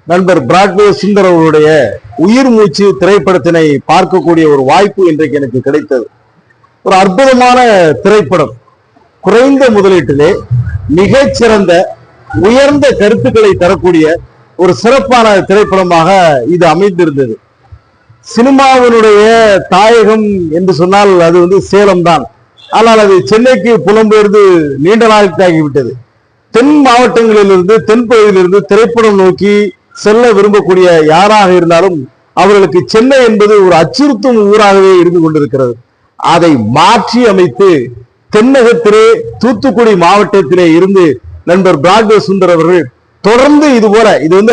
நண்பர் பிராட்வே சுந்தர் அவருடைய உயிர் மூச்சு திரைப்படத்தினை பார்க்கக்கூடிய ஒரு வாய்ப்பு இன்றைக்கு எனக்கு கிடைத்தது. ஒரு அற்புதமான திரைப்படம், குறைந்த முதலீட்டிலே மிகச்சிறந்த உயர்ந்த கருத்துக்களை தரக்கூடிய ஒரு சிறப்பான திரைப்படமாக இது அமைந்திருந்தது. சினிமாவினுடைய தாயகம் என்று சொன்னால் அது சேலம் தான். ஆனால் அது சென்னைக்கு புலம்பெயர்ந்து நீண்ட நாளுக்கு ஆகிவிட்டது. தென் மாவட்டங்களிலிருந்து தென்பகுதியிலிருந்து திரைப்படம் நோக்கி செல்ல விரும்பக்கூடிய யாராக இருந்தாலும் அவர்களுக்கு சென்னை என்பது ஒரு அச்சுறுத்தும் ஊராகவே இருந்து கொண்டிருக்கிறது. அதை மாற்றி அமைத்து தென்னகத்திலே தூத்துக்குடி மாவட்டத்திலே இருந்து நண்பர் பிராட்வே சுந்தர் அவர்கள் தொடர்ந்து இது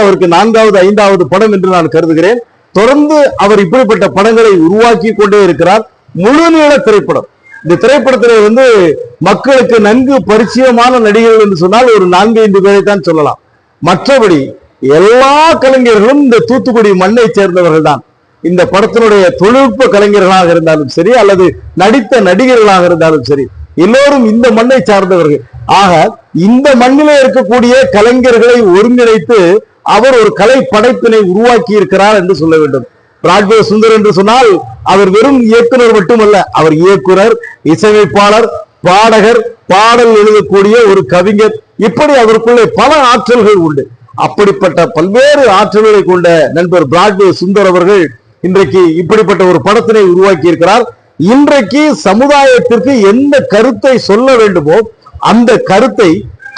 அவருக்கு 4வது 5வது படம் என்று நான் கருதுகிறேன். தொடர்ந்து அவர் இப்படிப்பட்ட படங்களை உருவாக்கி கொண்டே இருக்கிறார். முழு நீள திரைப்படம். இந்த திரைப்படத்திலே மக்களுக்கு நன்கு பரிச்சயமான நடிகர்கள் என்று சொன்னால் ஒரு 4-5 பேரை தான் சொல்லலாம். மற்றபடி எல்லா கலைஞர்களும் இந்த தூத்துக்குடி மண்ணை சேர்ந்தவர்கள் தான். இந்த படத்தினுடைய தொழில்நுட்ப கலைஞர்களாக இருந்தாலும் சரி, அல்லது நடித்த நடிகர்களாக இருந்தாலும் சரி, எல்லோரும் இந்த மண்ணை சார்ந்தவர்கள். ஆக இந்த மண்ணிலே இருக்கக்கூடிய கலைஞர்களை ஒருங்கிணைத்து அவர் ஒரு கலை படைப்பினை உருவாக்கி இருக்கிறார் என்று சொல்ல வேண்டும். பிராட்வே சுந்தர் என்று சொன்னால் அவர் வெறும் இயக்குனர் மட்டுமல்ல, அவர் இயக்குனர், இசையமைப்பாளர், பாடகர், பாடல் எழுதக்கூடிய ஒரு கவிஞர், இப்படி அவருக்குள்ளே பல ஆற்றல்கள் உண்டு. அப்படிப்பட்ட பல்வேறு ஆற்றல்களை கொண்ட நண்பர் பிராட்வே சுந்தர் அவர்கள் இன்றைக்கு இப்படிப்பட்ட ஒரு படத்தினை உருவாக்கி இருக்கிறார். இன்றைக்கு சமுதாயத்திற்கு எந்த கருத்தை சொல்ல வேண்டுமோ அந்த கருத்தை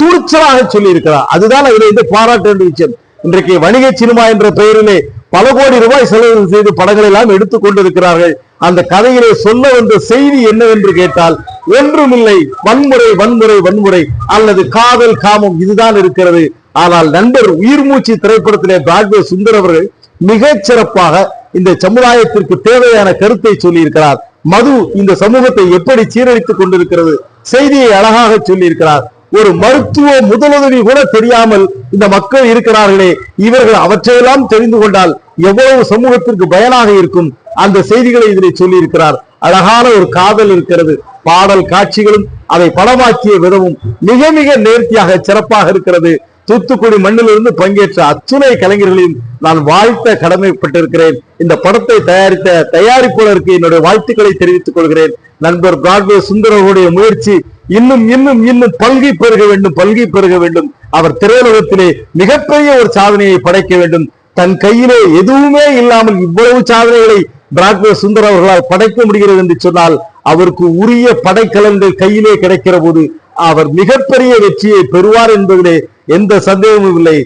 துணிச்சலாக சொல்லி இருக்கிறார். அதுதான் அதில் பாராட்ட வேண்டிய விஷயம். இன்றைக்கு வணிக சினிமா என்ற பெயரிலே பல கோடி ரூபாய் செலவு செய்து படங்கள் எல்லாம் எடுத்துக் கொண்டிருக்கிறார்கள். அந்த கதையிலே சொல்ல வந்த செய்தி என்னவென்று கேட்டால் ஒன்றுமில்லை, வன்முறை வன்முறை வன்முறை அல்லது காதல் காமம், இதுதான் இருக்கிறது. ஆனால் நண்பர் உயிர் மூச்சு திரைப்படத்திலே பிராட்வே சுந்தர் அவர்கள் மிகச் சிறப்பாக இந்த சமுதாயத்திற்கு தேவையான கருத்தை சொல்லி இருக்கிறார். மது இந்த சமூகத்தை எப்படி சீரழித்துக் கொண்டிருக்கிறது, செய்தியை அழகாக சொல்லி இருக்கிறார். ஒரு மருத்துவ முதலுதவி கூட தெரியாமல் இந்த மக்கள் இருக்கிறார்களே, இவர்கள் அவற்றையெல்லாம் தெரிந்து கொண்டால் எவ்வளவு சமூகத்திற்கு பயனாக இருக்கும், அந்த செய்திகளை இதில் சொல்லி இருக்கிறார். அழகான ஒரு காதல் இருக்கிறது. பாடல் காட்சிகளும் அதை படமாக்கிய விதமும் மிக மிக நேர்த்தியாக சிறப்பாக இருக்கிறது. தூத்துக்குடி மண்ணிலிருந்து பங்கேற்ற அத்துணை கலைஞர்களையும் நான் வாழ்த்த கடமைப்பட்டிருக்கிறேன். இந்த படத்தை தயாரித்த தயாரிப்பாளருக்கு என்னுடைய வாழ்த்துக்களை தெரிவித்துக் கொள்கிறேன். நண்பர் பிராட்வே சுந்தர் அவருடைய முயற்சி இன்னும் இன்னும் இன்னும் பல்கி பெருக வேண்டும், பல்கி பெருக வேண்டும். அவர் திரையுலகத்திலே மிகப்பெரிய ஒரு சாதனையை படைக்க வேண்டும். தன் கையிலே எதுவுமே இல்லாமல் இவ்வளவு சாதனைகளை பிராட்வே சுந்தர் அவர்களால் படைக்க முடிகிறது என்று சொன்னால் அவருக்கு உரிய படைக்கலன்கள் கையிலே கிடைக்கிற போது அவர் மிகப்பெரிய வெற்றியை பெறுவார் என்பதிலே எந்த சந்தேகமும் இல்லை.